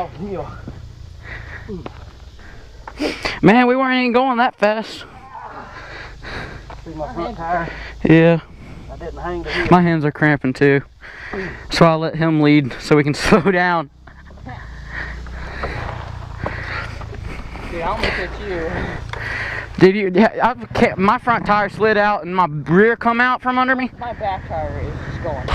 off the hill. Man, we weren't even going that fast. See my front tire? Yeah. I didn't hang the hill. My hands are cramping too. So I let him lead so we can slow down. Dude, I almost hit you. Did you? My front tire slid out and my rear come out from under me? My back tire is just going.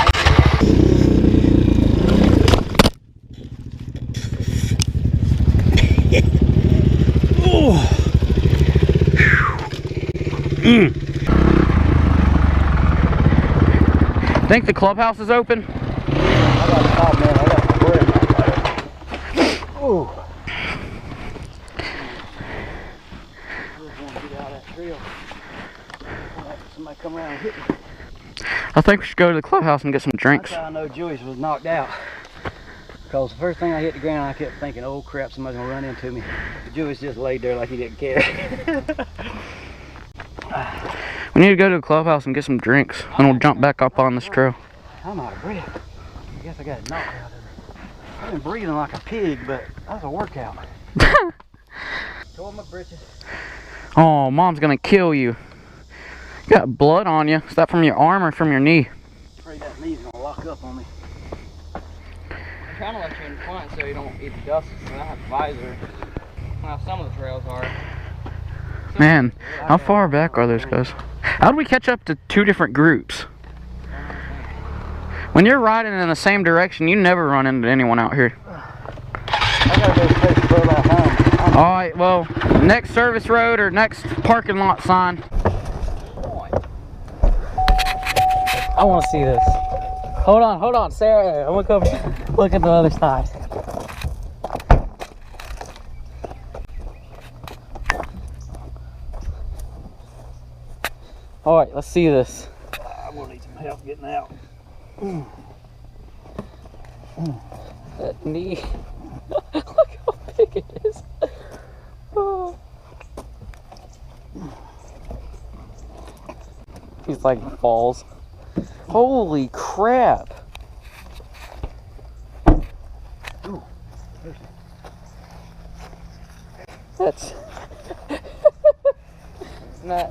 Think the clubhouse is open? I got to stop, man. I got to break. Ooh. Somebody come around and hit me. I think we should go to the clubhouse and get some drinks. That's how I know Julius was knocked out. Because the first thing I hit the ground, I kept thinking, oh crap, somebody's gonna run into me. But Julius just laid there like he didn't care. We need to go to the clubhouse and get some drinks, and we'll jump back up on this trail. I'm out of breath. I guess I got it knocked out of it. I've been breathing like a pig, but that was a workout. Tore my britches. Oh, Mom's gonna kill you. You got blood on you. Is that from your arm or from your knee? I'm afraid that knee's gonna lock up on me. I'm trying to let you in front so you don't eat the dust. So I have a visor. Well, some of the trails are. Man, how far back are those guys? How do we catch up to two different groups? When you're riding in the same direction, you never run into anyone out here. I gotta go take the boat off home. Alright, well, next service road or next parking lot sign. I want to see this. Hold on, Sarah. I'm gonna come look at the other side. All right, let's see this. I'm gonna need some help getting out. That knee. Look how big it is. Oh. He's like falls. Holy crap. Ooh. That's not.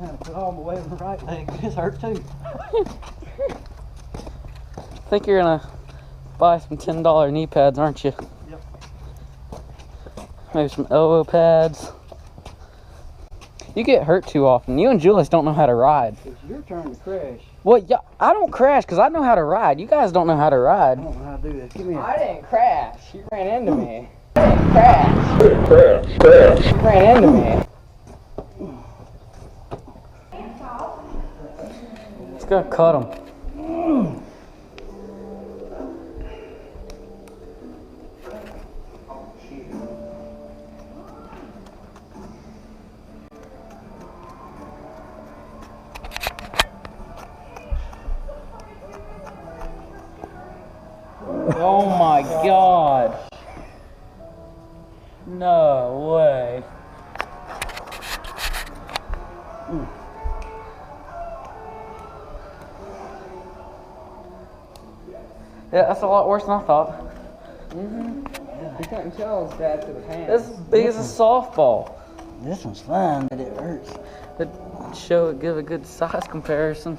I had to put all my weight on the right leg. This hurt too. I think you're gonna buy some $10 knee pads, aren't you? Yep. Maybe some elbow pads. You get hurt too often. You and Julius don't know how to ride. It's your turn to crash. Well, yeah, I don't crash because I know how to ride. You guys don't know how to ride. I don't know how to do this. Give me a... I didn't crash. You ran into me. I didn't crash. You ran into me. Let's go cut him. Oh my God. No way. Yeah, that's a lot worse than I thought. Yeah. You couldn't tell it's bad to the hand. This is as big as a softball. This one's fine, but it hurts. Give a good size comparison.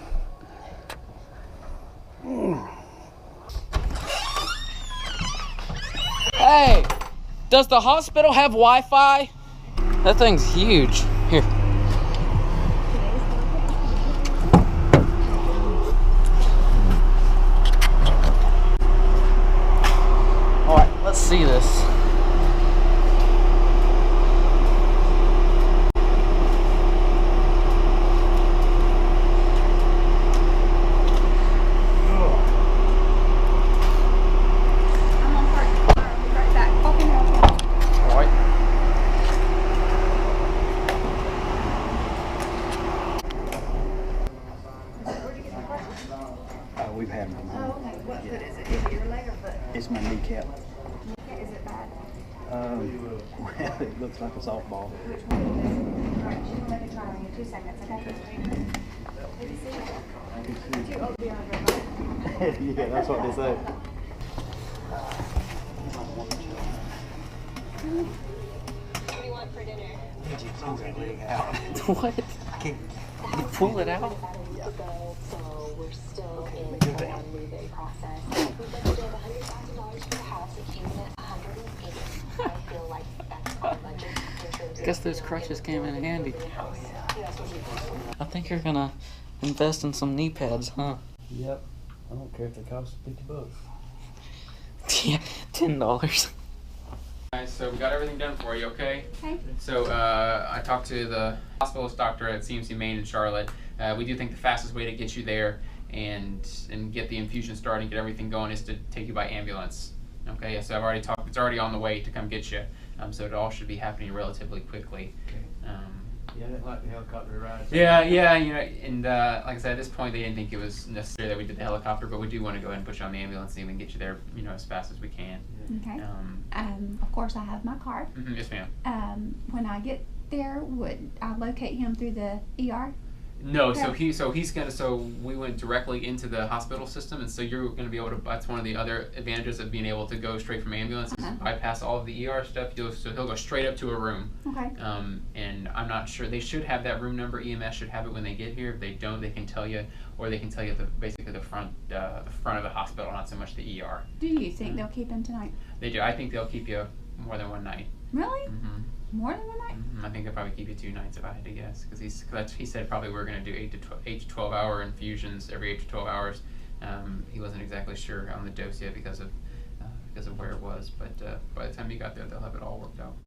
Hey, does the hospital have Wi-Fi? That thing's huge. Here. All right, let's see this. We've had them. Oh, okay. What foot is it? Is it your leg or foot? It's my kneecap. Is it bad? Well, it looks like a softball. Alright, she's gonna let me try on you. 2 seconds, okay? Did you see it? Too old to be on a good bike. Yeah, that's what they say. What do you want for dinner? Someone's gonna leak out. What? I can't. You pull it out? So we're still in the moving process. We budgeted $100,000 for the house. It came in at $180,000. I feel like that's our budget. Guess those crutches came in handy. I think you're gonna invest in some knee pads, huh? Yep. I don't care if they cost $50. Yeah, $10. Guys, so we got everything done for you, okay? Okay. So I talked to the hospitalist doctor at CMC Maine in Charlotte. We do think the fastest way to get you there and get the infusion started and get everything going is to take you by ambulance. Okay, so I've already talked. It's already on the way to come get you. So it all should be happening relatively quickly. Okay. Yeah, I didn't like the helicopter ride. Yeah, you know, and like I said, at this point they didn't think it was necessary that we did the helicopter, but we do want to go ahead and put you on the ambulance and even get you there, you know, as fast as we can. Okay. Of course, I have my card. Yes, ma'am. When I get there, would I locate him through the ER? No, Okay. so we went directly into the hospital system, and so you're going to be able to. That's one of the other advantages of being able to go straight from ambulance, is bypass all of the ER stuff. So he'll go straight up to a room. Okay. And I'm not sure they should have that room number. EMS should have it when they get here. If they don't, they can tell you, or they can tell you basically the front of the hospital, not so much the ER. Do you think they'll keep him tonight? They do. I think they'll keep you more than one night. Really? Mm-hmm. More than one night? I think they'll probably keep you 2 nights if I had to guess, because he said probably we're going to do 8 to 12 hour infusions every 8 to 12 hours. He wasn't exactly sure on the dose yet because of where it was, but by the time you got there, they'll have it all worked out.